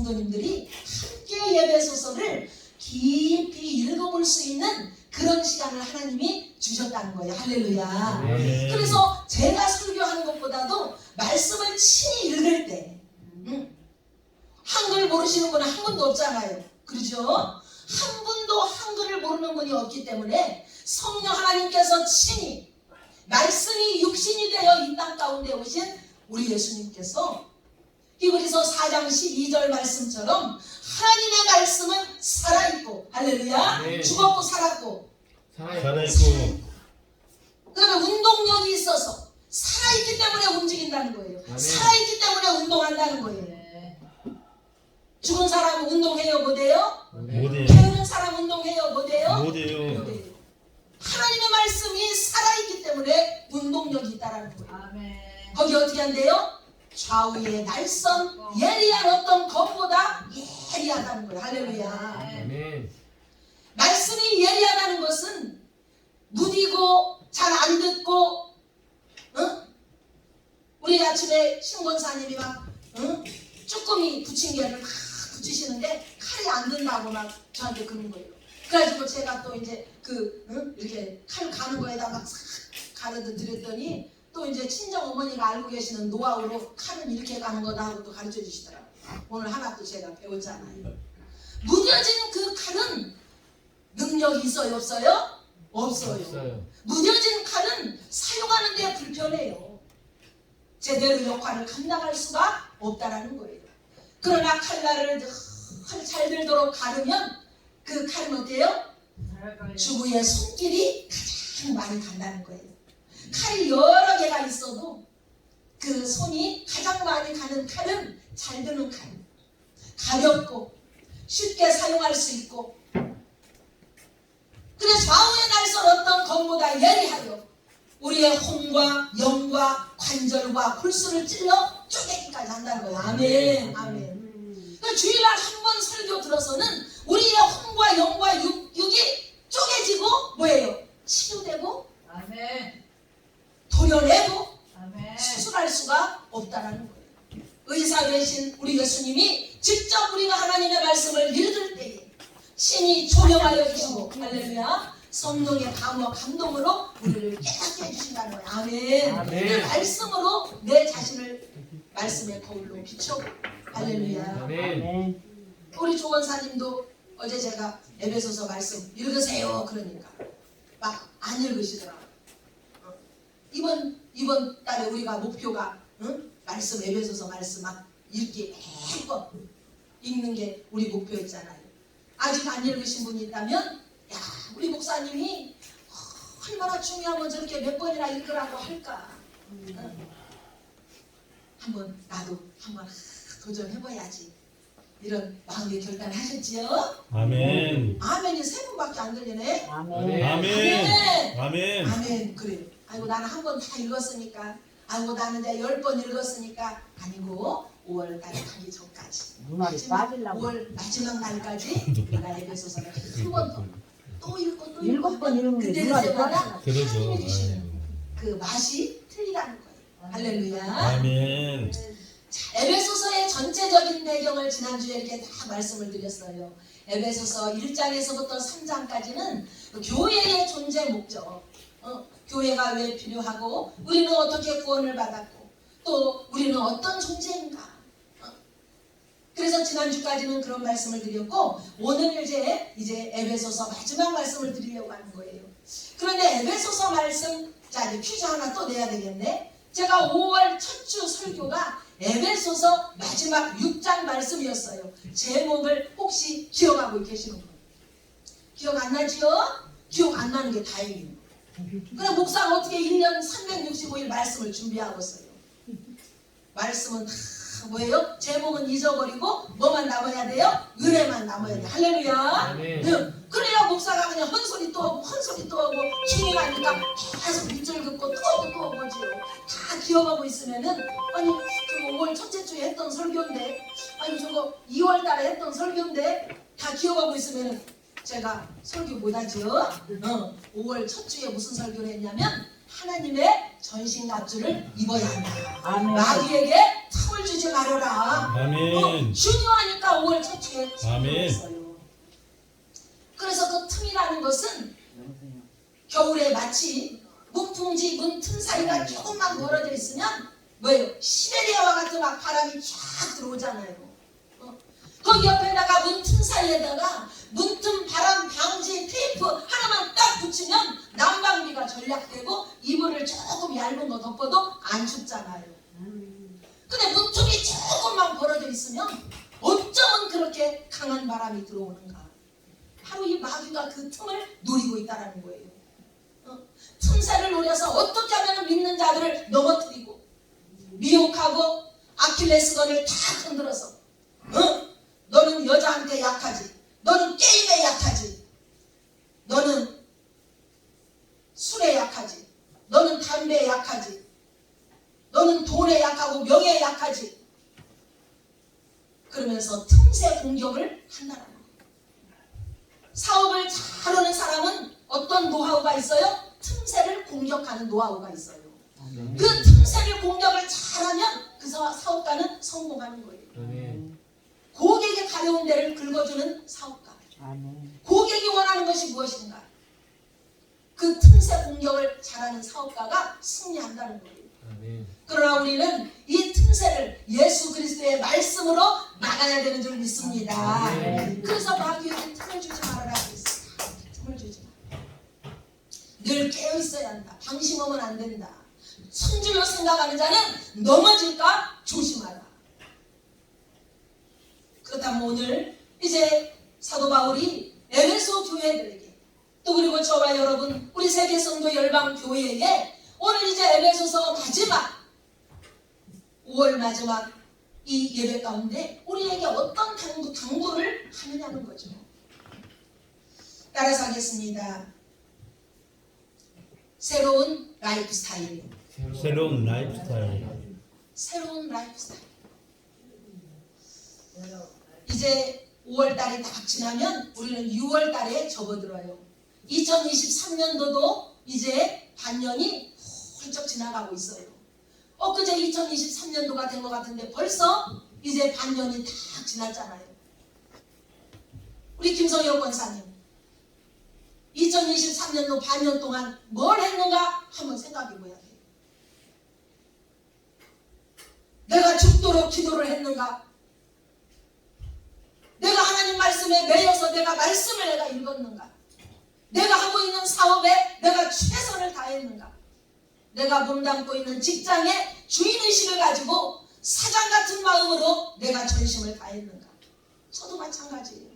성도님들이 함께 예배소서를 깊이 읽어볼 수 있는 그런 시간을 하나님이 주셨다는 거예요. 할렐루야. 네. 그래서 제가 설교하는 것보다도 말씀을 친히 읽을 때 한글 모르시는 분은 한 분도 없잖아요. 그렇죠? 한 분도 한글을 모르는 분이 없기 때문에 성령 하나님께서 친히 말씀이 육신이 되어 이 땅 가운데 오신 우리 예수님께서 히브리서 4장 12절 말씀처럼 하나님의 말씀은 살아있고 할렐루야. 네. 죽었고 살았고 살아있고 그 다음에 운동력이 있어서 살아있기 때문에 움직인다는 거예요. 아멘. 살아있기 때문에 운동한다는 거예요. 죽은 사람은 운동해요? 못해요? 못해요. 배우는 사람 운동해요? 못해요? 못해요. 못해요. 하나님의 말씀이 살아있기 때문에 운동력이 있다는 거예요. 아멘. 거기 어떻게 한대요? 좌우의 날선 예리한 어떤 검보다 예리하다는 거예요. 할렐루야. 아멘. 말씀이 예리하다는 것은 무디고 잘 안 듣고 우리 아침에 신권사님이 막 쭈꾸미 부침개를 막 붙이시는데 칼이 안 든다고 막 저한테 그런 거예요. 그래가지고 제가 또 이제 이렇게 칼 가는 거에다 막 가르쳐 드렸더니 또 이제 친정 어머니가 알고 계시는 노하우로 칼은 이렇게 가는 거다 하고 또 가르쳐 주시더라고요. 오늘 하나 또 제가 배웠잖아요. 무뎌진 그 칼은 능력이 있어요? 없어요? 없어요. 무뎌진 칼은 사용하는데 불편해요. 제대로 역할을 감당할 수가 없다라는 거예요. 그러나 칼날을 잘 들도록 가르면 그 칼은 어때요? 주부의 손길이 가장 많이 간다는 거예요. 칼이 여러 개가 있어도 그 손이 가장 많이 가는 칼은 잘 드는 칼. 가볍고 쉽게 사용할 수 있고 그래서 좌우의 날선 어떤 검보다 예리하여 우리의 혼과 영과 관절과 골수를 찔러 쪼개기까지 한다는 거예요. 아멘. 아멘. 그러니까 주일날 한 번 설교 들어서는 우리의 혼과 영과 육이 쪼개지고 뭐예요? 치료되고 아멘. 도려내고 아멘. 수술할 수가 없다라는 거예요. 의사 되신 우리 예수님이 직접 우리가 하나님의 말씀을 읽을 때에 신이 조명하여 주시고 할렐루야 성령의 감동으로 우리를 깨닫게 해주신다는 거예요. 아멘. 아멘. 그 말씀으로 내 자신을 말씀의 거울로 비춰보 할렐루야. 아멘. 우리 조원사님도 어제 제가 에베소서 말씀 읽으세요 그러니까 막 안 읽으시더라고요. 이번 달에 우리가 목표가 말씀 에베소서 말씀 막 읽기 매번 읽는 게 우리 목표였잖아요. 아직 안 읽으신 분이 있다면 야 우리 목사님이 얼마나 중요하면 저렇게 몇 번이나 읽으라고 할까. 한번 나도 한번 도전해봐야지 이런 마음의 결단하셨지요? 아멘. 아멘이 세 번밖에 안 들리네. 아멘. 아멘. 아멘. 아멘. 그래. 아이고 나는 한 번 다 읽었으니까. 아이고 나는 내가 10번 읽었으니까. 아니고 5월 달에 가기 전까지. 눈알이 빠지려고. 5월 마지막 날까지 내가 에베소서를 한 번 또 읽고 또 읽고. 7번 읽으면 그때 눈알이 때마다 그러죠. 하나님이 주시는 아유. 그 맛이 틀리다는 거예요. 할렐루야. 아멘. 자, 에베소서의 전체적인 배경을 지난주에 이렇게 다 말씀을 드렸어요. 에베소서 1장에서부터 3장까지는 교회의 존재 목적, 교회가 왜 필요하고 우리는 어떻게 구원을 받았고 또 우리는 어떤 존재인가. 그래서 지난주까지는 그런 말씀을 드렸고 오늘 이제 에베소서 마지막 말씀을 드리려고 하는 거예요. 그런데 에베소서 말씀 자 이제 퀴즈 하나 또 내야 되겠네. 제가 5월 첫 주 설교가 에베소서 마지막 6장 말씀이었어요. 제목을 혹시 기억하고 계시는 분? 기억 안 나지요? 기억 안 나는 게 다행이에요. 그럼 목사가 어떻게 1년 365일 말씀을 준비하고 있어요? 말씀은 다 뭐예요? 제목은 잊어버리고 뭐만 남아야 돼요? 은혜만 남아야 돼요. 할렐루야. 아멘. 그래야 목사가 그냥 헛소리 또 하고 헛소리 또 하고 중요하니까 계속 밑줄 긋고 또 하고 또 하고 하지요. 다 기억하고 있으면은 아니 저거 5월 첫째 주에 했던 설교인데 아니 저거 2월 달에 했던 설교인데 다 기억하고 있으면은 제가 설교 못하죠. 5월 첫 주에 무슨 설교를 했냐면 하나님의 전신갑주를 입어야 한다. 아멘. 마귀에게 틈을 주지 주지 말아라. 아멘. 중요하니까 5월 첫 주에 아멘. 선포했어요. 그래서 그 틈이라는 것은 겨울에 마치 문풍지 문 틈 사이가 조금만 멀어져 있으면 뭐예요? 시베리아와 같은 막 바람이 쫙 들어오잖아요. 거기 옆에다가 문 틈 사이에다가 문틈 바람 방지 테이프 하나만 딱 붙이면 난방비가 절약되고 이불을 조금 얇은 거 덮어도 안 춥잖아요. 근데 문틈이 조금만 벌어져 있으면 어쩌면 그렇게 강한 바람이 들어오는가? 바로 이 마귀가 그 틈을 노리고 있다는 거예요. 틈새를 노려서 어떻게 하면 믿는 자들을 넘어뜨리고 미혹하고 아킬레스건을 다 흔들어서 너는 여자한테 약하지, 너는 게임에 약하지, 너는 술에 약하지, 너는 담배에 약하지, 너는 돈에 약하고 명예에 약하지, 그러면서 틈새 공격을 한다는 거예요. 사업을 잘하는 사람은 어떤 노하우가 있어요? 틈새를 공격하는 노하우가 있어요. 그 틈새를 공격을 잘하면 그 사업가는 성공하는 거예요. 아멘. 고객의 가려운 데를 긁어주는 사업가. 고객이 원하는 것이 무엇인가? 그 틈새 공격을 잘하는 사업가가 승리한다는 거예요. 아멘. 그러나 우리는 이 틈새를 예수 그리스도의 말씀으로 막아야 되는 줄 믿습니다. 아멘. 그래서 마귀에게 틈을 주지 말아라 그랬습니다. 틈을 주지 마라. 늘 깨어 있어야 한다. 방심하면 안 된다. 손줄로 생각하는 자는 넘어질까 조심하라. 그렇다면 오늘 이제 사도 바울이 에베소 교회들에게 또 그리고 저와 여러분 우리 세계성도 열방 교회에게 오늘 이제 에베소서 마지막 5월 마지막 이 예배 가운데 우리에게 어떤 당부를 하느냐는 거죠. 따라서 하겠습니다. 새로운 라이프 스타일. 새로운 라이프 스타일. 새로운 라이프 스타일. 이제 5월 달이 딱 지나면 우리는 6월 달에 접어들어요. 2023년도도 이제 반년이 훌쩍 지나가고 있어요. 엊그제 2023년도가 된 것 같은데 벌써 이제 반년이 딱 지났잖아요. 우리 김성혁 권사님 2023년도 반년 동안 뭘 했는가 한번 생각해 봐야 돼요. 내가 죽도록 기도를 했는가? 내가 하나님 말씀에 매여서 내가 말씀을 내가 읽었는가? 내가 하고 있는 사업에 내가 최선을 다했는가? 내가 몸담고 있는 직장에 주인의식을 가지고 사장 같은 마음으로 내가 전심을 다했는가? 저도 마찬가지예요.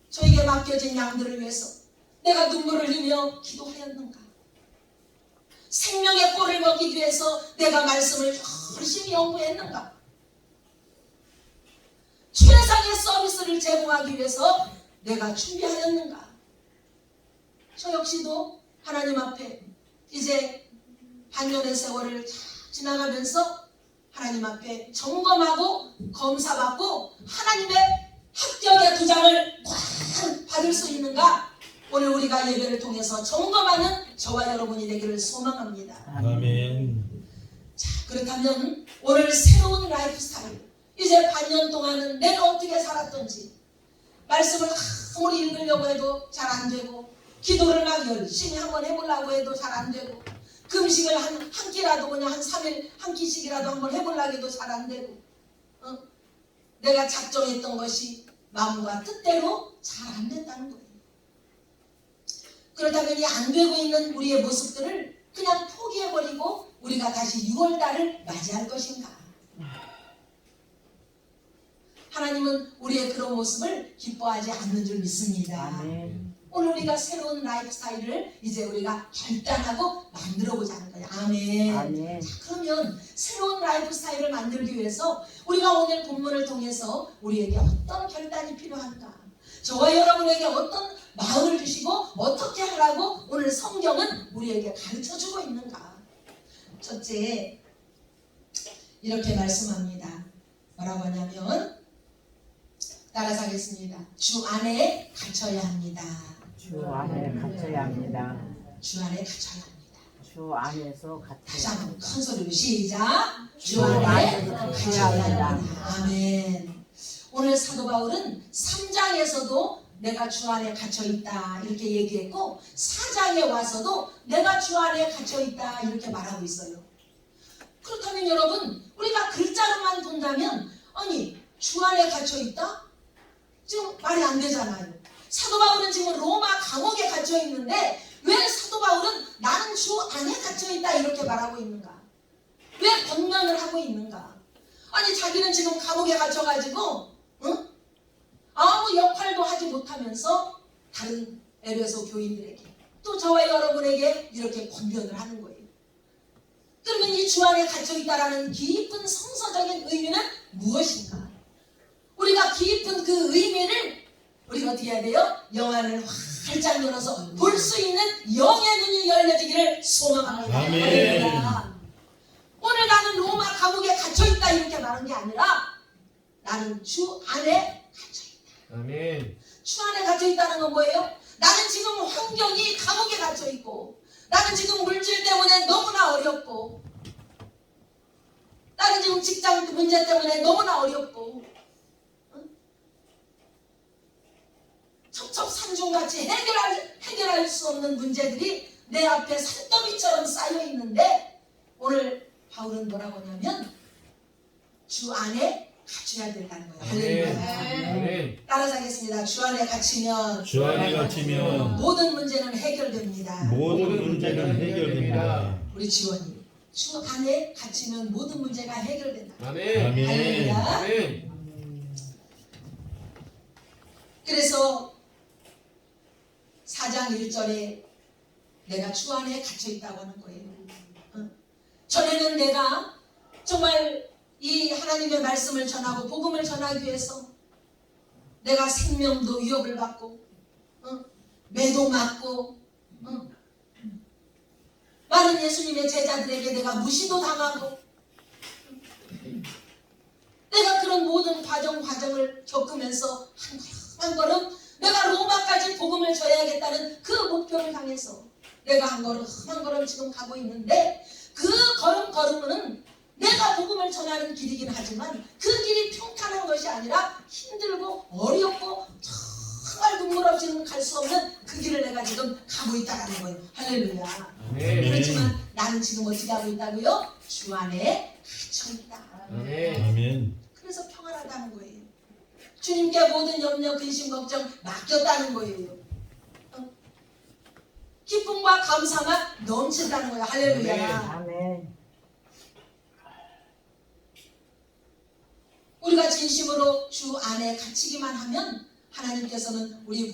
저에게 맡겨진 양들을 위해서 내가 눈물을 흘리며 기도하였는가? 생명의 꼴을 먹기 위해서 내가 말씀을 열심히 연구했는가? 최상의 서비스를 제공하기 위해서 내가 준비하였는가? 저 역시도 하나님 앞에 이제 반년의 세월을 지나가면서 하나님 앞에 점검하고 검사받고 하나님의 합격의 도장을 꽉 받을 수 있는가? 오늘 우리가 예배를 통해서 점검하는 저와 여러분이 되기를 소망합니다. 아멘. 자, 그렇다면 오늘 새로운 라이프 스타일, 이제 반년 동안은 내가 어떻게 살았던지, 말씀을 아무리 읽으려고 해도 잘 안 되고, 기도를 막 열심히 한번 해보려고 해도 잘 안 되고, 금식을 한 끼라도 그냥 한 3일 한 끼씩이라도 한번 해보려고 해도 잘 안 되고, 내가 작정했던 것이 마음과 뜻대로 잘 안 된다는 거예요. 그렇다면 이 안 되고 있는 우리의 모습들을 그냥 포기해버리고 우리가 다시 6월달을 맞이할 것인가? 하나님은 우리의 그런 모습을 기뻐하지 않는 줄 믿습니다. 아멘. 오늘 우리가 새로운 라이프 스타일을 이제 우리가 결단하고 만들어보자 하는 거예요. 아멘. 아멘. 자, 그러면 새로운 라이프 스타일을 만들기 위해서 우리가 오늘 본문을 통해서 우리에게 어떤 결단이 필요한가? 저와 여러분에게 어떤 마음을 주시고 어떻게 하라고 오늘 성경은 우리에게 가르쳐주고 있는가? 첫째, 이렇게 말씀합니다. 뭐라고 하냐면, 따라서 하겠습니다. 주 안에 갇혀야 합니다. 주 안에 갇혀야 합니다. 주 안에 갇혀야 합니다. 주 안에서 다시 같이 한번 큰 소리로 시작. 주 주 안에 안에서 갇혀야 갇혀야 한다. 한다. 아멘. 오늘 사도 바울은 3장에서도 내가 주 안에 갇혀 있다 이렇게 얘기했고 4장에 와서도 내가 주 안에 갇혀 있다 이렇게 말하고 있어요. 그렇다면 여러분 우리가 글자로만 본다면 아니 주 안에 갇혀 있다? 지금 말이 안 되잖아요. 사도 바울은 지금 로마 감옥에 갇혀 있는데 왜 사도 바울은 나는 주 안에 갇혀 있다 이렇게 말하고 있는가? 왜 권면을 하고 있는가? 아니 자기는 지금 감옥에 갇혀가지고 아무 역할도 하지 못하면서 다른 에베소 교인들에게 또 저와 여러분에게 이렇게 권면을 하는 거예요. 그러면 이 주 안에 갇혀 있다라는 깊은 성서적인 의미는 무엇인가? 우리가 깊은 그 의미를 우리가 어떻게 해야 돼요? 영안을 활짝 열어서 볼 수 있는 영의 눈이 열려지기를 소망합니다. 아멘. 오늘 나는 로마 감옥에 갇혀있다 이렇게 말한 게 아니라 나는 주 안에 갇혀있다. 아멘. 주 안에 갇혀있다는 건 뭐예요? 나는 지금 환경이 감옥에 갇혀있고 나는 지금 물질 때문에 너무나 어렵고 나는 지금 직장 문제 때문에 너무나 어렵고 첩첩산중같이 해결할 수 없는 문제들이 내 앞에 산더미처럼 쌓여있는데 오늘 바울은 뭐라고 하냐면 주 안에 갇혀야 된다는 거예요. 할렐루야. 아멘. 따라서 하겠습니다. 주 안에 갇히면 주 안에 갇히면 모든 문제는 해결됩니다. 모든 문제는 해결됩니다. 우리 지원이 주 안에 갇히면 모든 문제가 해결된다. 아멘. 아멘. 할렐루야. 아멘. 그래서 4장 1절에 내가 주 안에 갇혀있다고 하는 거예요. 전에는 내가 정말 이 하나님의 말씀을 전하고 복음을 전하기 위해서 내가 생명도 위협을 받고 매도 맞고 많은 예수님의 제자들에게 내가 무시도 당하고 내가 그런 모든 과정을 겪으면서 한 걸음 내가 로마까지 복음을 전해야겠다는 그 목표를 향해서 내가 한 걸음 지금 가고 있는데 그 걸음은 내가 복음을 전하는 길이긴 하지만 그 길이 평탄한 것이 아니라 힘들고 어렵고 정말 눈물 없이는 갈 수 없는 그 길을 내가 지금 가고 있다는 거예요. 할렐루야. 아멘. 그렇지만 나는 지금 어떻게 하고 있다고요? 주 안에 갇혀 있다. 아멘. 아멘. 그래서 평안하다는 거예요. 주님께 모든 염려, 근심, 걱정 맡겼다는 거예요. 기쁨과 감사만 넘친다는 거예요. 할렐루야. 아멘. 우리가 진심으로 주 안에 갇히기만 하면 하나님께서는 우리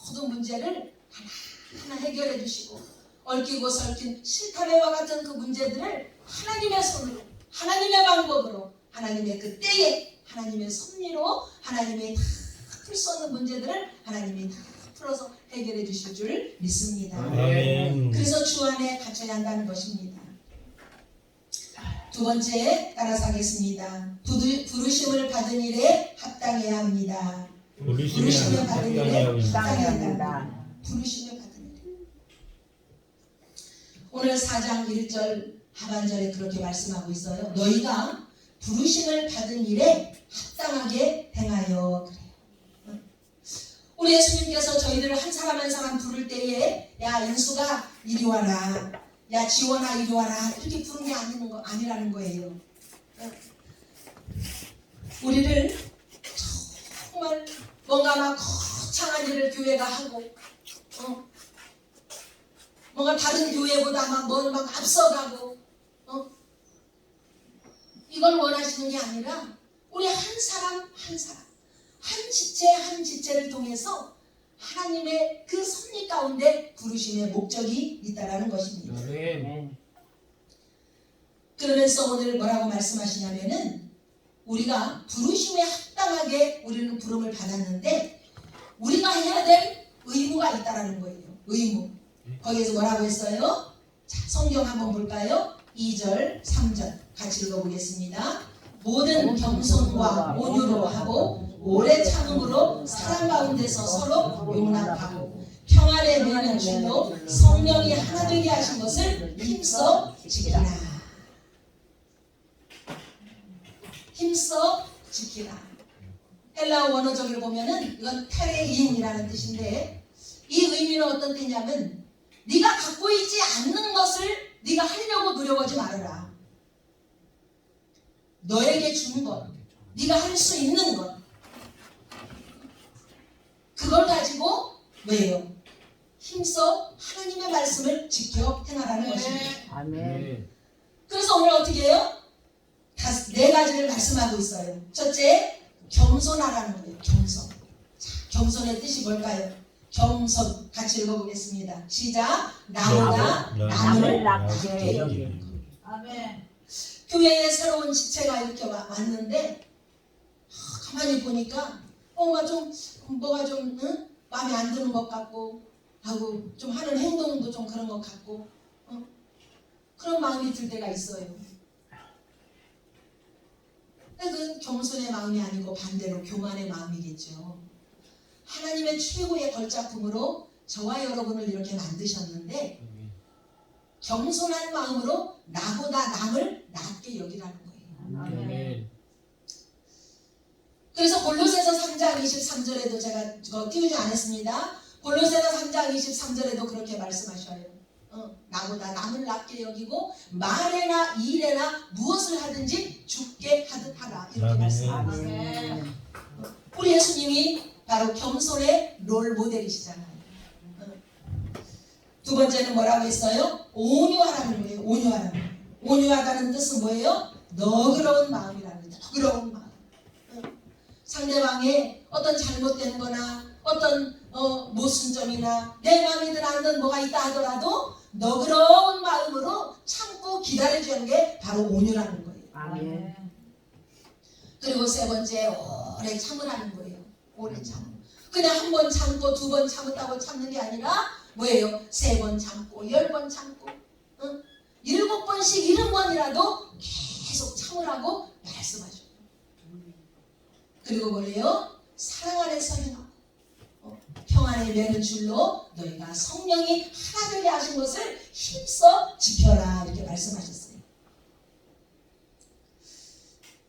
모든 문제를 하나하나 해결해 주시고 얽히고 설킨 실타래와 같은 그 문제들을 하나님의 손으로 하나님의 방법으로 하나님의 그 때에 하나님의 섭리로 하나님의 다 풀 수 없는 문제들을 하나님이 다 풀어서 해결해 주실 줄 믿습니다. 아멘. 그래서 주 안에 갇혀야 한다는 것입니다. 두 번째 따라서 하겠습니다. 부르심을 받은 일에 합당해야 합니다. 부르심을 받은 일에 합당해야 합니다. 부르심을 받은 일. 오늘 4장 1절 하반절에 그렇게 말씀하고 있어요. 너희가 부르심을 받은 일에 합당하게 행하여 그래요. 우리 예수님께서 저희들을 한 사람 한 사람 부를 때에 야 인수가 이리 와라, 야 지원아 이리 와라 이렇게 부른 게 아니라는 거예요. 우리를 정말 뭔가 막 거창한 일을 교회가 하고 뭔가 다른 교회보다 막 앞서가고 이걸 원하시는 게 아니라 우리 한 사람 한 사람 한 지체 한 지체를 통해서 하나님의 그 섭리 가운데 부르심의 목적이 있다라는 것입니다. 아멘. 그러면서 오늘 뭐라고 말씀하시냐면은 우리가 부르심에 합당하게 우리는 부름을 받았는데 우리가 해야 될 의무가 있다라는 거예요. 의무. 거기에서 뭐라고 했어요? 자, 성경 한번 볼까요? 2절, 3절 같이 읽어보겠습니다. 모든 겸손과 온유로 하고 오래 참음으로 사람 가운데서 서로 용납하고 평안의 매는 줄로 성령이 하나 되게 하신 것을 힘써 지키라. 힘써 지키라. 헬라어 원어적으로 보면은 이건 테레인이라는 뜻인데 이 의미는 어떤 뜻이냐면 네가 갖고 있지 않는 것을 네가 하려고 노력하지 말아라. 너에게 주는 것, 네가 할 수 있는 것, 그걸 가지고 뭐예요? 힘써 하나님의 말씀을 지켜 행하라는 것입니다. 아멘. 그래서 오늘 어떻게 해요? 네 가지를 말씀하고 있어요. 첫째, 겸손하라는 거예요. 겸손. 자, 겸손의 뜻이 뭘까요? 겸손. 같이 읽어보겠습니다. 시작. 나보다 남을 낮게 여기는. 아멘. 교회에 새로운 지체가 이렇게 왔는데 가만히 보니까 뭐가 좀 응? 마음에 안 드는 것 같고 하고 좀 하는 행동도 좀 그런 것 같고 그런 마음이 들 때가 있어요. 그건 겸손의 마음이 아니고 반대로 교만의 마음이겠죠. 하나님의 최고의 걸작품으로 저와 여러분을 이렇게 만드셨는데 겸손한 마음으로 나보다 남을 낮게 여기라는 거예요. 아멘. 그래서 골로새서 3장 23절에도 제가 그거 띄우지 않았습니다. 골로새서 3장 23절에도 그렇게 말씀하셔요. 나보다 남을 낮게 여기고 말에나 일에나 무엇을 하든지 죽게 하듯 하라. 이렇게 말씀하고 있어요. 아멘. 우리 예수님이 바로 겸손의 롤 모델이시잖아요. 두 번째는 뭐라고 했어요? 온유하라는 거예요. 온유하라는 거예요. 온유하다는 뜻은 뭐예요? 너그러운 마음이라는 거예요. 너그러운 마음. 상대방의 어떤 잘못된 거나 어떤 모순점이나 내 마음에 든 안 든 뭐가 있다 하더라도 너그러운 마음으로 참고 기다려주는 게 바로 온유라는 거예요. 아멘. 그리고 세 번째, 오래 참으라는 거예요. 오래 참. 그냥 한 번 참고 두 번 참았다고 참는 게 아니라 뭐예요? 3번 참고 10번 참고 7번씩 70번이라도 계속 참으라고 말씀하셔요. 그리고 뭐래요? 사랑 안에서 행하고 평안의 매는 줄로 너희가 성령이 하나 되게 하신 것을 힘써 지켜라. 이렇게 말씀하셨어요.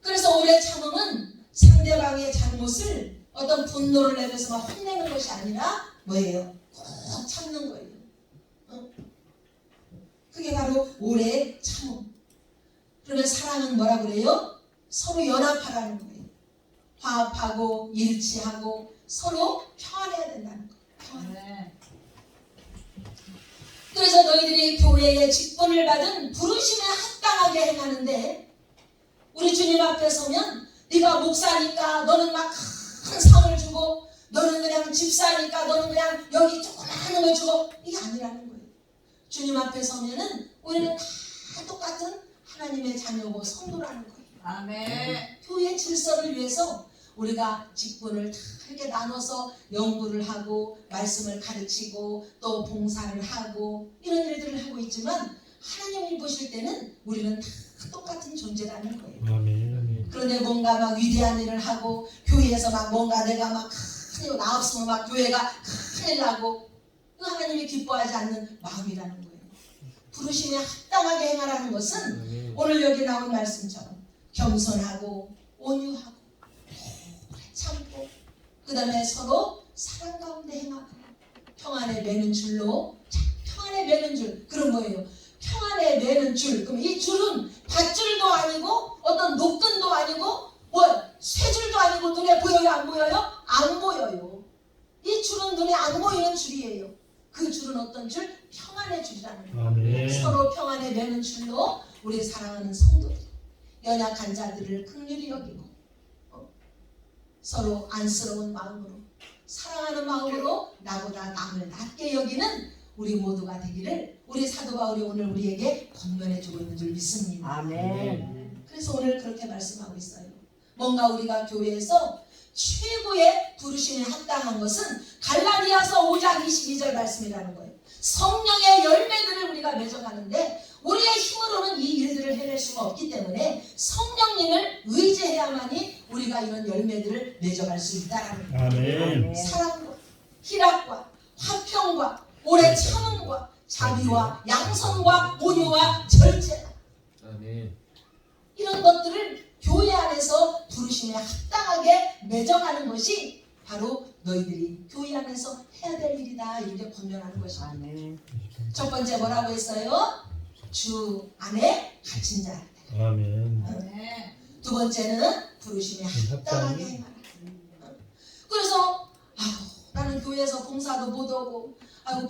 그래서 오래 참음은 상대방의 잘못을 어떤 분노를 내면서 막 혼내는 것이 아니라 뭐예요? 꼭 참는 거예요. 그게 바로 오래 참음. 그러면 사랑은 뭐라 그래요? 서로 연합하라는 거예요. 화합하고 일치하고 서로 평안해야 된다는 거예요. 평안. 아멘. 그래서 너희들이 교회의 직분을 받은 부르심에 합당하게 행하는데 우리 주님 앞에 서면 네가 목사니까 너는 막 큰 상을 주고 너는 그냥 집사니까 너는 그냥 여기 조그마한 거 주고 이게 아니라는 거예요. 주님 앞에 서면은 우리는 다 똑같은 하나님의 자녀고 성도라는 거예요. 아멘. 교회 질서를 위해서 우리가 직분을 다 이렇게 나눠서 연구를 하고 말씀을 가르치고 또 봉사를 하고 이런 일들을 하고 있지만 하나님이 보실 때는 우리는 다 똑같은 존재라는 거예요. 아멘. 그런데 뭔가 막 위대한 일을 하고 교회에서 막 뭔가 내가 막 큰일 나 없으면 막 교회가 큰일 나고 그 하나님이 기뻐하지 않는 마음이라는 거예요. 부르심에 합당하게 행하라는 것은 오늘 여기 나온 말씀처럼 겸손하고 온유하고 참고 그 다음에 서로 사랑 가운데 행하고 평안에 매는 줄로 평안에 매는 줄 그럼 뭐예요? 평안에 매는 줄 그럼 이 줄은 밧줄도 아니고 어떤 노끈도 아니고 쇠줄도 아니고 눈에 보여요 안 보여요? 안 보여요. 이 줄은 눈에 안 보이는 줄이에요. 그 줄은 어떤 줄? 평안의 줄이라는 거예요. 아멘. 서로 평안에 매는 줄로 우리 사랑하는 성도들 연약한 자들을 긍휼히 여기고 서로 안쓰러운 마음으로 사랑하는 마음으로 나보다 남을 낮게 여기는 우리 모두가 되기를 우리 사도 바울이 오늘 우리에게 권면해주고 있는 줄 믿습니다. 아멘. 그래서 오늘 그렇게 말씀하고 있어요. 뭔가 우리가 교회에서 최고의 부르심에 합당한 것은 갈라디아서 5장 22절 말씀이라는 거예요. 성령의 열매들을 우리가 맺어가는데 우리의 힘으로는 이 일들을 해낼 수가 없기 때문에 성령님을 의지해야만이 우리가 이런 열매들을 맺어갈 수 있다라는 거예요. 아멘. 사랑과 희락과 화평과 오래 참음과 자비와 양선과 온유와 절제다. 아멘. 이런 것들을 교회 안에서 부르심에 합당하게 맺어가는 것이 바로 너희들이 교회 안에서 해야 될 일이다. 이렇게 권면하는 것입니다. 아멘. 첫 번째 뭐라고 했어요? 주 안에 갇힌 자. 아멘. 두 번째는 부르심에 합당하게 행하라. 그래서 나는 교회에서 봉사도 못하고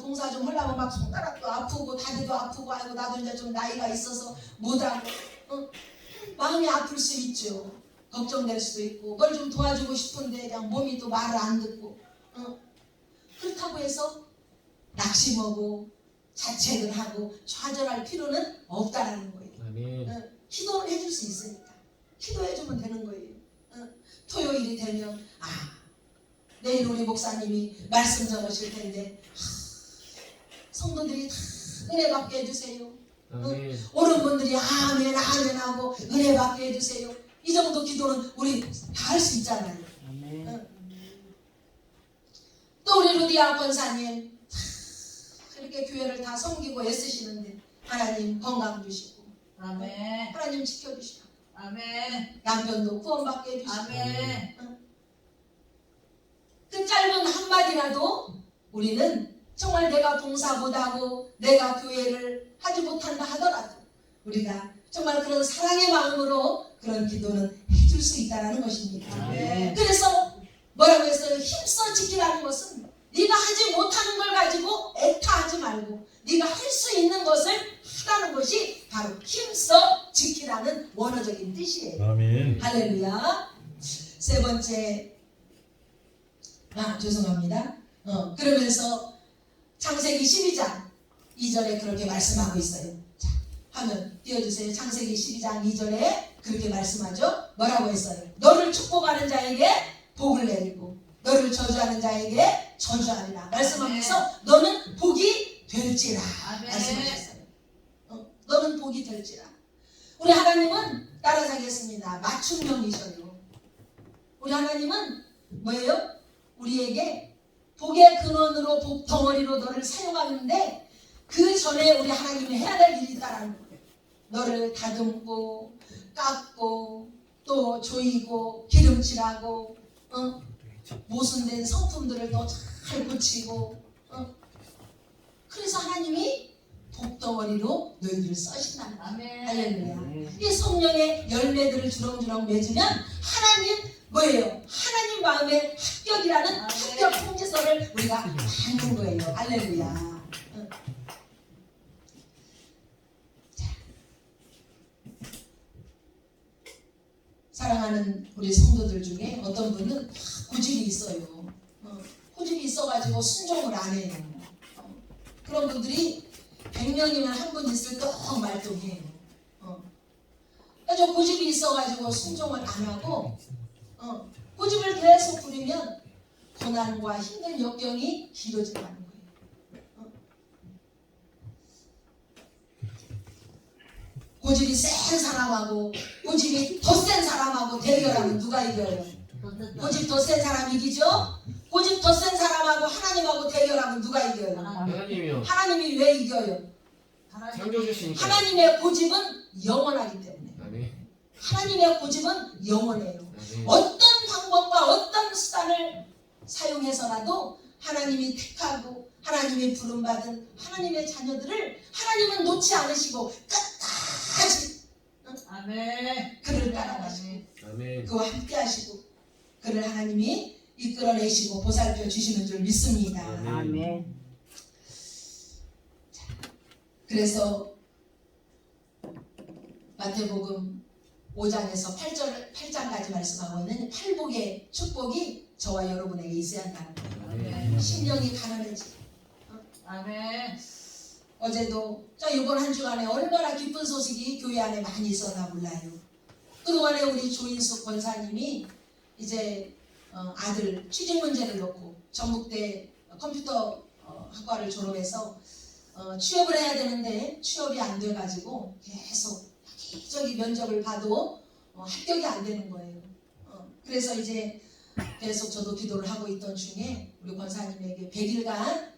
봉사 좀 하려면 막 손가락도 아프고 다리도 아프고 나도 이제 좀 나이가 있어서 못하고 마음이 아플 수 있죠. 걱정될 수도 있고 그걸 좀 도와주고 싶은데 그냥 몸이 또 말을 안 듣고 그렇다고 해서 낙심하고 자책을 하고 좌절할 필요는 없다라는 거예요. 아멘. 기도를 해줄 수 있으니까 기도해주면 되는 거예요. 토요일이 되면 내일 우리 목사님이 말씀 전하실 텐데 성도들이 다 은혜 받게 해주세요. 아멘. 옳은 분들이 아멘 아멘 하고 은혜 받게 해주세요. 이 정도 기도는 우리 다 할 수 있잖아요. 아멘. 또 우리 루디아 권사님 그렇게 교회를 다 섬기고 애쓰시는데 하나님 건강 주시고 아멘. 하나님 지켜주시고 아멘. 남편도 구원받게 해주시고 아멘. 그 짧은 한마디라도 우리는 정말 내가 봉사 못하고 내가 교회를 하지 못한다 하더라도 우리가 정말 그런 사랑의 마음으로 그런 기도는 해줄 수 있다는 것입니다. 아멘. 그래서 뭐라고 했어요? 힘써 지키라는 것은 네가 하지 못하는 걸 가지고 애타하지 말고 네가 할 수 있는 것을 하라는 것이 바로 힘써 지키라는 원어적인 뜻이에요. 아멘. 할렐루야. 세 번째 죄송합니다. 그러면서 창세기 12장 2절에 그렇게 말씀하고 있어요. 자, 화면 띄워주세요. 창세기 12장 2절에 그렇게 말씀하죠. 뭐라고 했어요? 너를 축복하는 자에게 복을 내리고 너를 저주하는 자에게 저주하리라. 말씀하면서 너는 복이 될지라 아멘. 말씀하셨어요. 너는 복이 될지라. 우리 하나님은 따라서 하겠습니다. 맞춤형이셔요. 우리 하나님은 뭐예요? 우리에게 복의 근원으로 복 덩어리로 너를 사용하는데 그 전에 우리 하나님이 해야 될 일이 있다라는 거예요. 너를 다듬고 깎고 또 조이고 기름칠하고 모순된 성품들을 또 잘 고치고 그래서 하나님이 복덩어리로 너희들을 써신다는 거예요. 아멘. 할렐루야. 이 성령의 열매들을 주렁주렁 맺으면 하나님 뭐예요? 하나님 마음의 합격이라는 합격 통지서를 우리가 받는 거예요. 할렐루야. 사랑하는 우리 성도들 중에 어떤 분은 고집이 있어요. 고집이 있어가지고 순종을 안 해요. 그런 분들이 100명이면 한 분 있을 때 말똥해요. 저 고집이 있어가지고 순종을 안 하고 고집을 계속 부리면 고난과 힘든 역경이 길어진다는 거예요. 고집이 센 사람하고 고집이 더 센 사람하고 대결하면 누가 이겨요? 고집 더 센 사람 이기죠? 고집 더 센 사람하고 하나님하고 대결하면 누가 이겨요? 하나님이요. 하나님이 왜 이겨요? 창조주시니까. 하나님의 고집은 영원하기 때문에. 아멘. 하나님의 고집은 영원해요. 아멘. 어떤 방법과 어떤 수단을 사용해서라도 하나님이 택하고 하나님이 부름받은 하나님의 자녀들을 하나님은 놓지 않으시고 끝까지 아멘. 그를 따라가시고 아멘. 그와 함께 하시고 그를 하나님이 이끌어내시고 보살펴 주시는 줄 믿습니다. 아멘. 그래서 마태복음 5장에서 8장까지 말씀하고 있는 팔복의 축복이 저와 여러분에게 있어야 한다는 거예요. 아멘. 심령이 가난해지. 아멘. 어제도 이번 한 주간에 얼마나 기쁜 소식이 교회 안에 많이 있었나 몰라요. 그동안에 우리 조인숙 권사님이 이제 아들 취직 문제를 놓고 전북대 컴퓨터 학과를 졸업해서 취업을 해야 되는데 취업이 안 돼가지고 계속 여기저기 면접을 봐도 합격이 안 되는 거예요. 그래서 이제 계속 저도 기도를 하고 있던 중에 우리 권사님에게 100일간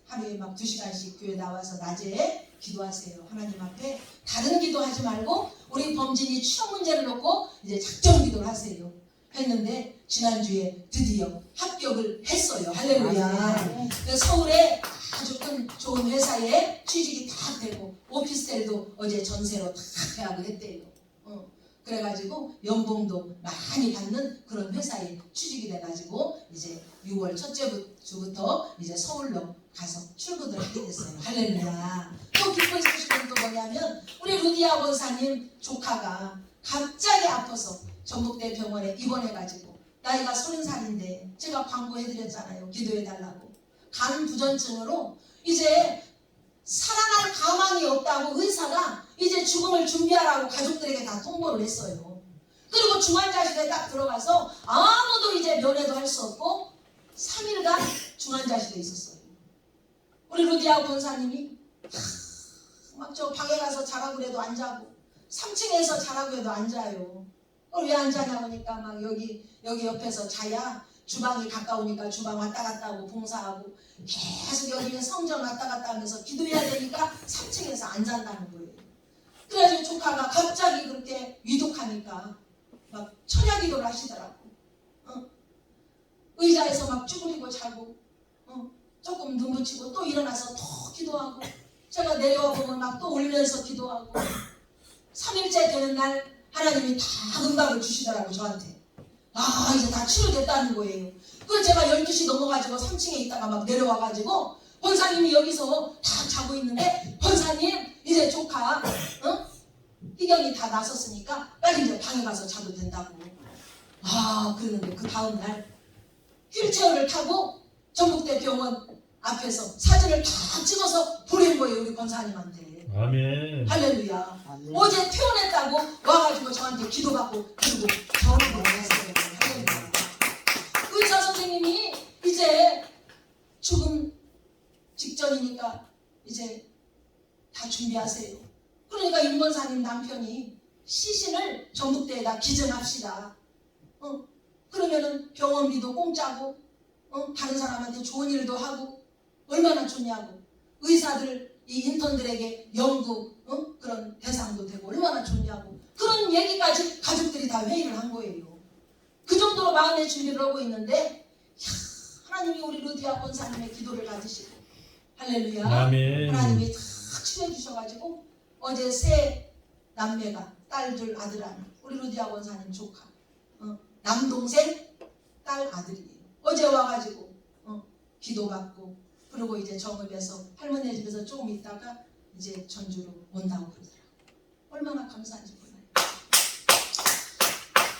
하루에 막 2시간씩 교회 나와서 낮에 기도하세요. 하나님 앞에 다른 기도하지 말고 우리 범진이 취업 문제를 놓고 이제 작정 기도를 하세요. 했는데 지난주에 드디어 합격을 했어요. 할렐루야. 그래서 서울에 아주 큰 좋은 회사에 취직이 다 되고 오피스텔도 어제 전세로 다 계약을 했대요. 그래가지고 연봉도 많이 받는 그런 회사에 취직이 돼가지고 이제 6월 첫째 주부터 이제 서울로 가서 출근을 하게 됐어요. 할렐루야. 또 기쁜 소식은 또 뭐냐면 우리 루디아 권사님 조카가 갑자기 아파서 전북대 병원에 입원해가지고 나이가 30살인데 제가 광고해드렸잖아요. 기도해달라고. 간 부전증으로 이제 살아날 가망이 없다고 의사가 이제 죽음을 준비하라고 가족들에게 다 통보를 했어요. 그리고 중환자실에 딱 들어가서 아무도 이제 면회도 할 수 없고 3일간 중환자실에 있었어요. 우리 루디아 권사님이 막 저 방에 가서 자라고 해도 안 자고 3층에서 자라고 해도 안 자요. 왜 안 자냐 보니까 막 여기 옆에서 자야 주방이 가까우니까 주방 왔다 갔다 하고 봉사하고 계속 여기는 성전 왔다 갔다 하면서 기도해야 되니까 3층에서 안 잔다는 거예요. 그래가지고 조카가 갑자기 그렇게 위독하니까 막 철야 기도를 하시더라고. 의자에서 막 쭈그리고 자고 조금 눈 붙이고 또 일어나서 또 기도하고 제가 내려와 보면 막 또 울면서 기도하고 3일째 되는 날 하나님이 다 응답을 주시더라고 저한테. 아 이제 다 치료됐다는 거예요. 그래서 제가 12시 넘어가지고 3층에 있다가 막 내려와가지고 권사님이 여기서 다 자고 있는데 권사님 이제 조카 희경이 다 나섰으니까 빨리 이제 방에 가서 자도 된다고. 아 그러는데 그 다음날 휠체어를 타고 전북대 병원 앞에서 사진을 다 찍어서 보낸 거예요 우리 권사님한테. 아멘. 할렐루야. 어제 퇴원했다고 와가지고 저한테 기도받고 그리고 전으로 왔어요. 할렐루야. 의사 선생님이 이제 죽음 직전이니까 이제 다 준비하세요. 그러니까 임권사님 남편이 시신을 전북대에다 기증합시다. 그러면은 병원비도 공짜고 다른 사람한테 좋은 일도 하고 얼마나 좋냐고. 의사들 이 인턴들에게 연구 그런 대상도 되고 얼마나 좋냐고. 그런 얘기까지 가족들이 다 회의를 한 거예요. 그 정도로 마음의 준비를 하고 있는데 하나님이 우리 루디아 권사님의 기도를 받으시고 할렐루야. 아멘. 하나님이 다 치료해 주셔가지고 어제 세 남매가 딸 둘 아들 하나 우리 루디아 권사님 조카 남동생 딸 아들이에요. 어제 와가지고 기도받고 그리고 이제 정읍에서 할머니 집에서 조금 있다가 이제 전주로 온다고 그러더라고요. 얼마나 감사한지 몰라요.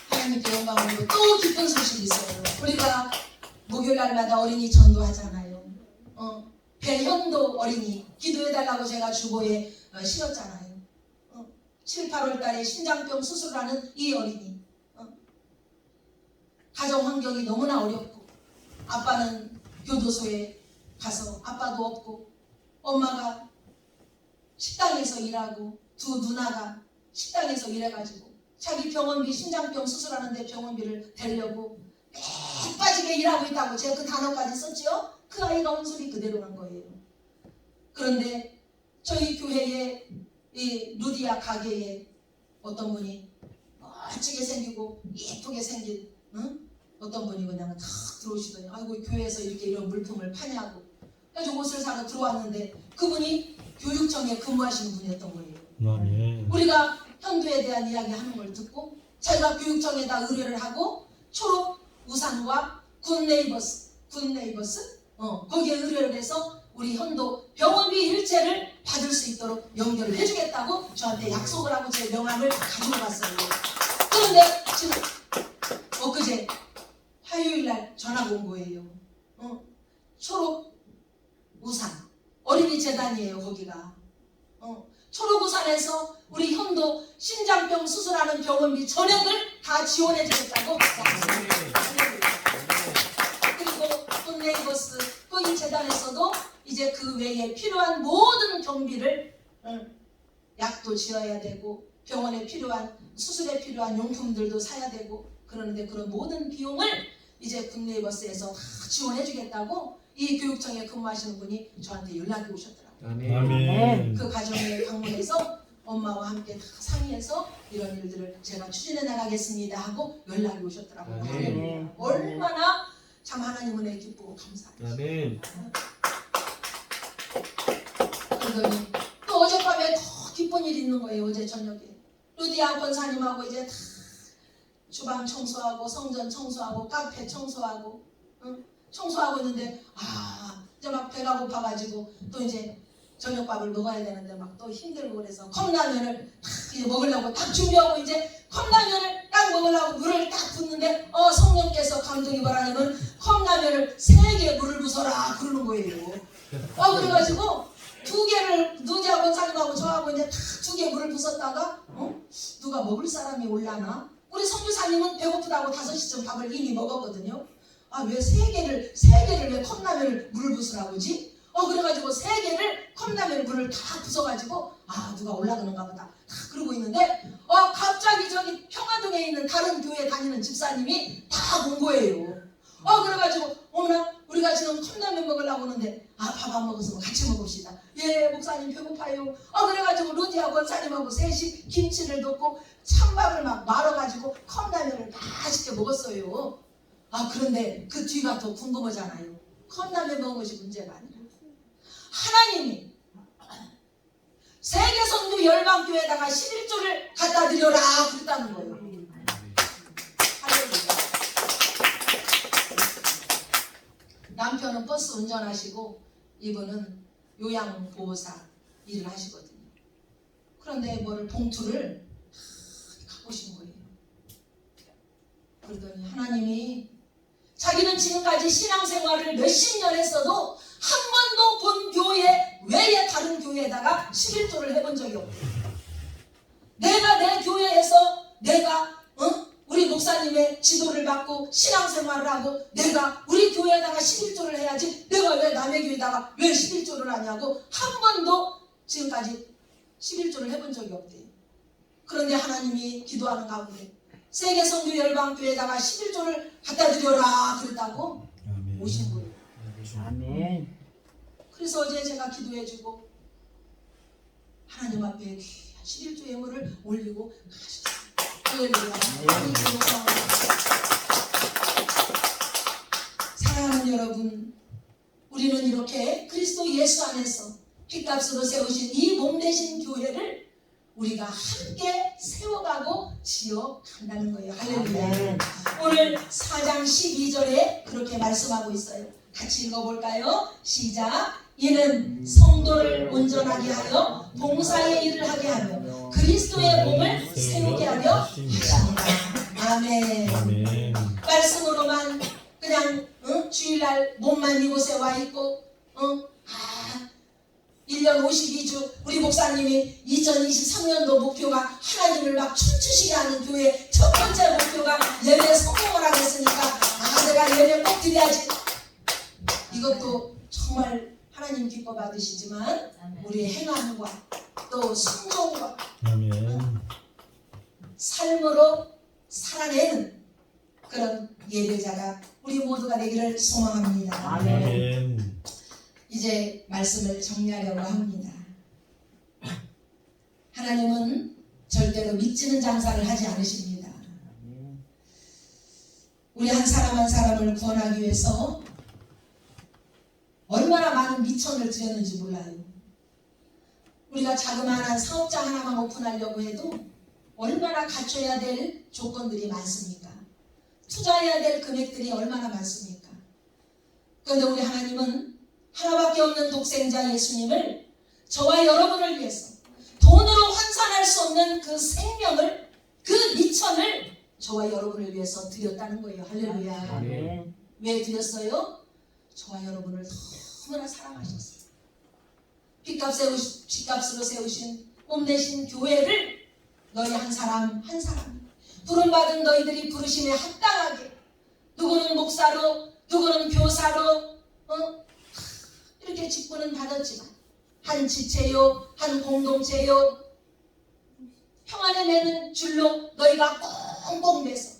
하나님께 영광으로 또 기쁜 소식이 있어요. 우리가 목요일 날마다 어린이 전도하잖아요. 배현도 어린이 기도해달라고 제가 주보에 실었잖아요. 7, 8월 달에 신장병 수술하는 이 어린이 가정 환경이 너무나 어렵고 아빠는 교도소에 가서 아빠도 없고 엄마가 식당에서 일하고 두 누나가 식당에서 일해가지고 자기 병원비 신장병 수술하는데 병원비를 대려고 매 빠지게 일하고 있다고 제가 그 단어까지 썼죠. 그 아이가 온 소리 그대로 한 거예요. 그런데 저희 교회에 이 루디아 가게에 어떤 분이 멋지게 생기고 예쁘게 생긴 어떤 분이 그냥 탁 들어오시더니 아이고 교회에서 이렇게 이런 물품을 파냐고 그래서 옷을 사러 들어왔는데 그분이 교육청에 근무하시는 분이었던 거예요. 아멘. 우리가 현도에 대한 이야기 하는 걸 듣고 자기가 교육청에다 의뢰를 하고 초록 우산과 굿네이버스 거기에 의뢰를 해서 우리 현도 병원비 일체를 받을 수 있도록 연결을 해주겠다고 저한테 약속을 하고 제 명함을 가지고 갔어요. 그런데 지금 엊그제 화요일날 전화가 온 거예요. 초록 우산 어린이 재단이에요. 거기가 초록 우산에서 우리 현도 신장병 수술하는 병원비 전액을 다 지원해 주겠다고 그리고 또 네이버스 또 이 재단에서도 이제 그 외에 필요한 모든 경비를 약도 지어야 되고 병원에 필요한 수술에 필요한 용품들도 사야 되고 그러는데 그런 모든 비용을 이제 굿네이버스에서 다 지원해주겠다고 이 교육청에 근무하시는 분이 저한테 연락이 오셨더라고요. 아멘. 아멘. 그 가정에 방문해서 엄마와 함께 다 상의해서 이런 일들을 제가 추진해 나가겠습니다 하고 연락이 오셨더라고요. 아멘. 얼마나 참 하나님 은혜 기쁘고 감사해요. 아멘. 그러더니 또 어젯밤에 더 기쁜 일이 있는 거예요. 어제 저녁에 루디아 권사님하고 이제 다 주방 청소하고 성전 청소하고 카페 청소하고 청소하고 있는데 이제 막 배가 고파가지고 또 이제 저녁밥을 먹어야 되는데 막 또 힘들고 그래서 컵라면을 딱 이제 먹으려고 딱 준비하고 이제 컵라면을 딱 먹으려고 물을 딱 붓는데 성령께서 감독이 뭐라냐면 컵라면을 3개 물을 부숴라 그러는 거예요. 그래가지고 2개를 누디아 권사님하고 저하고 이제 딱 2개 물을 부쉈다가 누가 먹을 사람이 올라나? 우리 성교사님은 배고프다고 5시쯤 밥을 이미 먹었거든요. 왜 3개를 왜 컵라면을 물을 부수라고 하지? 그래가지고 3개를 컵라면 물을 다 부숴가지고 누가 올라가는가 보다 그러고 있는데 갑자기 저기 평화동에 있는 다른 교회 다니는 집사님이 다 본 거예요. 그래가지고 어머나 우리가 지금 컵라면 먹으려고 하는데 밥 안 먹어서 같이 먹읍시다. 예 목사님 배고파요. 그래가지고 루디아 권사님하고 셋이 김치를 넣고 찬밥을 막 말아가지고 컵라면을 맛있게 먹었어요. 그런데 그 뒤가 더 궁금하잖아요. 컵라면 먹은 것이 문제가 아니라 하나님이 세계선교 열방교회에다가 11조를 갖다 드려라 그랬다는 거예요. 할렐루야. 남편은 버스 운전하시고 이분은 요양보호사 일을 하시거든요. 그런데 뭐를 봉투를 갖고 오신 거예요. 그러더니 하나님이 자기는 지금까지 신앙생활을 몇십 년 했어도 한 번도 본 교회 외에 다른 교회에다가 11조를 해본 적이 없대요. 내가 내 교회에서 내가 우리 목사님의 지도를 받고 신앙생활을 하고 내가 우리 교회에다가 11조를 해야지 내가 왜 남의 교회에다가 왜 11조를 하냐고 한 번도 지금까지 11조를 해본 적이 없대요. 그런데 하나님이 기도하는 가운데 세계선교 열방교회에다가 11조를 갖다 드려라 그랬다고 아멘. 오신 거예요. 아멘. 그래서 어제 제가 기도해주고 하나님 앞에 귀한 11조 예물을 올리고 가셨어요. 할렐루야. 사랑하는 여러분, 우리는 이렇게 그리스도 예수 안에서 핏값으로 세우신 이 몸되신 교회를 우리가 함께 세워가고 지어간다는 거예요. 할렐루야. 오늘 4장 12절에 그렇게 말씀하고 있어요. 같이 읽어볼까요? 시작. 이는 성도를 온전하게 하여 봉사의 일을 하게 하며 그리스도의 몸을 세우게 하려 하십니다. 아멘. 아멘. 말씀으로만 그냥 주일날 몸만 이곳에 와 있고 1년 52주 우리 목사님이 2023년도 목표가 하나님을 막 춤추시게 하는 교회 첫 번째 목표가 예배 성공을 하겠으니까 내가 예배 꼭 드려야지. 이것도 정말 하나님 기뻐 받으시지만 우리의 행함과 또 순종과 아멘. 삶으로 살아내는 그런 예배자가 우리 모두가 되기를 소망합니다. 아멘. 이제 말씀을 정리하려고 합니다. 하나님은 절대로 믿지는 장사를 하지 않으십니다. 우리 한 사람 한 사람을 구원하기 위해서 얼마나 많은 미천을 드렸는지 몰라요. 우리가 자그마한 사업장 하나만 오픈하려고 해도 얼마나 갖춰야 될 조건들이 많습니까? 투자해야 될 금액들이 얼마나 많습니까? 그런데 우리 하나님은 하나밖에 없는 독생자 예수님을 저와 여러분을 위해서 돈으로 환산할 수 없는 그 생명을, 그 미천을 저와 여러분을 위해서 드렸다는 거예요. 할렐루야. 아멘. 왜 드렸어요? 저와 여러분을 너무나 사랑하셨어요. 핏값으로 세우신 몸내신 교회를 너희 한 사람 한 사람 부름받은 너희들이 부르심에 합당하게, 누구는 목사로 누구는 교사로 이렇게 직분은 받았지만 한 지체요 한 공동체요 평안에 매는 줄로 너희가 꽁꽁 매서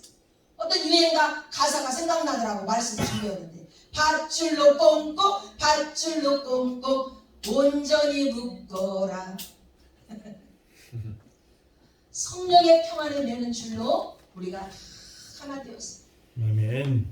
어떤 유행가 가사가 생각나더라고. 말씀 준비했는데 밧줄로 꽁꽁 밧줄로 꽁꽁 온전히 묶어라. 성령의 평안을 매는 줄로 우리가 하나 되었어. 아멘.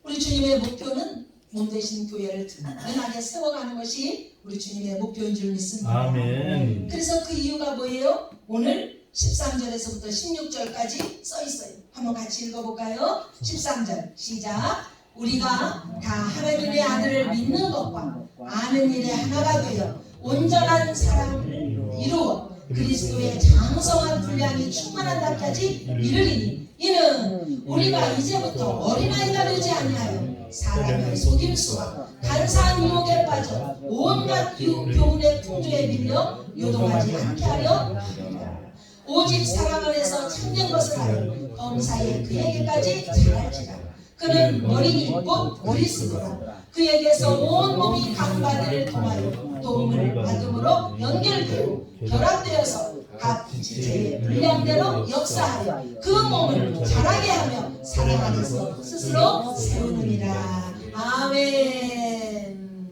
우리 주님의 목표는 몸 되신 교회를 든든하게 세워가는 것이 우리 주님의 목표인 줄 믿습니다. 아멘. 그래서 그 이유가 뭐예요? 오늘 13절에서부터 16절까지 써 있어요. 한번 같이 읽어볼까요? 13절 시작. 우리가 다 하나님의 아들을 믿는 것과 아는 일에 하나가 되어 온전한 사랑을 이루어 그리스도의 장성한 분량이 충만한 날까지 이르리니 이는 우리가 이제부터 어린아이가 되지 아니하여 사람의 속임수와 간사한 유혹에 빠져 온갖 교훈의 풍조에 밀려 요동하지 않게 하려 합니다. 오직 사랑 안에서 참된 것을 하여 범사에 그에게까지 잘할지라. 그는 머리니 곧 그리스도라. 그에게서 온 몸이 각 바디를 통하여 도움을 받음으로 연결되고 결합되어서 각 지체의 분량대로 역사하여 그 몸을 자라게 하며 사랑 안에서 스스로 세우느니라. 아멘.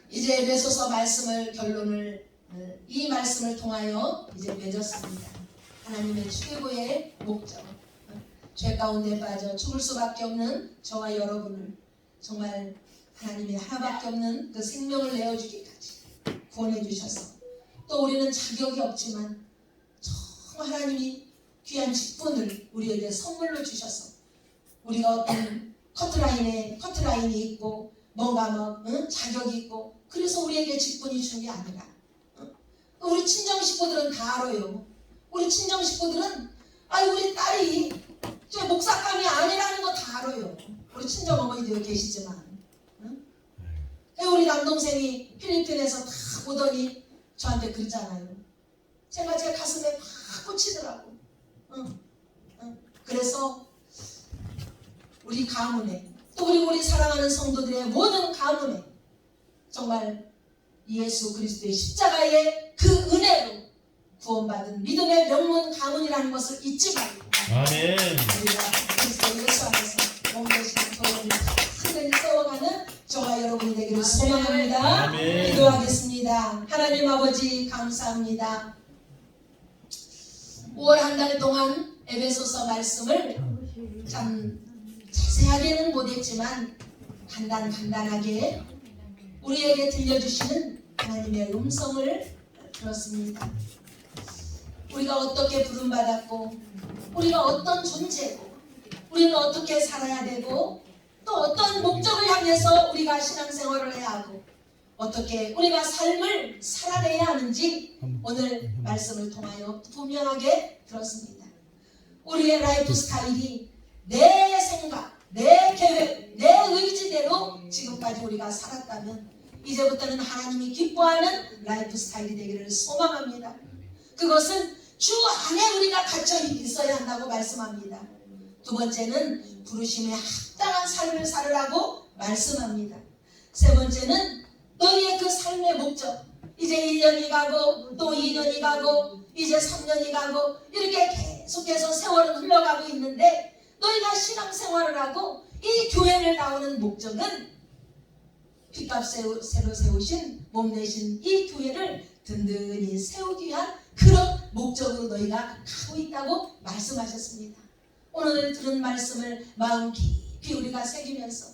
이제 에베소서 말씀을 결론을 이 말씀을 통하여 이제 맺었습니다. 하나님의 최고의 목적, 죄 가운데 빠져 죽을 수밖에 없는 저와 여러분을 정말 하나님이 하나밖에 없는 그 생명을 내어주기까지 구원해 주셔서 또 우리는 자격이 없지만 정말 하나님이 귀한 직분을 우리에게 선물로 주셔서 우리가 어떤 커트라인이 있고 뭔가 자격이 있고 그래서 우리에게 직분이 준 게 아니라 우리 친정 식구들은 다 알아요. 우리 친정 식구들은 우리 딸이 저 목사감이 아니라는 거 다 알아요. 우리 친정 어머니도 계시지만 우리 남동생이 필리핀에서 다 보더니 저한테 그러잖아요. 제가 제 가슴에 팍 꽂히더라고. 그래서 우리 가문에 또 우리 사랑하는 성도들의 모든 가문에 정말 예수 그리스도의 십자가의 그 은혜로 구원받은 믿음의 명문 가문이라는 것을 잊지 말고 아멘. 우리가 그리스도 예수 안에서 몸 되신 교회를 흔히 세워가는 저와 여러분이 되기를 소망합니다. 아멘. 기도하겠습니다. 하나님 아버지 감사합니다. 5월 한 달 동안 에베소서 말씀을 참 자세하게는 못했지만 간단하게 우리에게 들려주시는 하나님의 음성을 들었습니다. 우리가 어떻게 부름받았고 우리가 어떤 존재고 우리는 어떻게 살아야 되고 또 어떤 목적을 향해서 우리가 신앙생활을 해야 하고 어떻게 우리가 삶을 살아내야 하는지 오늘 말씀을 통하여 분명하게 들었습니다. 우리의 라이프 스타일이 내 생각, 내 계획, 내 의지대로 지금까지 우리가 살았다면 이제부터는 하나님이 기뻐하는 라이프 스타일이 되기를 소망합니다. 그것은 주 안에 우리가 갇혀 있어야 한다고 말씀합니다. 두 번째는 부르심에 합당한 삶을 살으라고 말씀합니다. 세 번째는 너희의 그 삶의 목적, 이제 1년이 가고 또 2년이 가고 이제 3년이 가고 이렇게 계속해서 세월은 흘러가고 있는데 너희가 신앙생활을 하고 이 교회를 나오는 목적은 핏값 새로 세우신 몸 되신 이 교회를 든든히 세우기 위한 그런 목적으로 너희가 가고 있다고 말씀하셨습니다. 오늘 들은 말씀을 마음 깊이 우리가 새기면서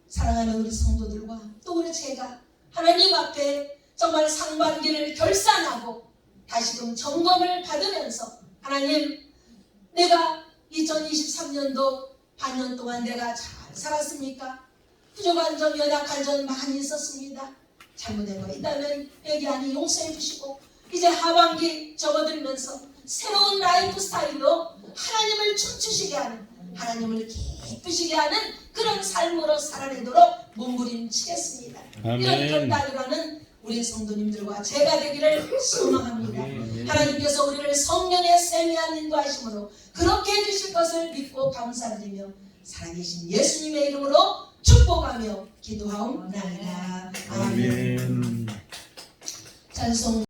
사랑하는 우리 성도들과 또 우리 제가 하나님 앞에 정말 상반기를 결산하고 다시금 점검을 받으면서 하나님, 내가 2023년도 반년 동안 내가 잘 살았습니까? 부족한 점, 연약한 점 많이 있었습니다. 잘못된 거 있다면 회개하니 용서해 주시고 이제 하반기 접어들면서 새로운 라이프 스타일로 하나님을 춤추시게 하는, 하나님을 기쁘시게 하는 그런 삶으로 살아내도록 몸부림치겠습니다. 이런 결단이라는 우리 성도님들과 제가 되기를 소망합니다. 하나님께서 우리를 성령의 세미한 인도하심으로 그렇게 해주실 것을 믿고 감사드리며 살아계신 예수님의 이름으로 축복하며 기도하옵나이다. 아멘. 찬송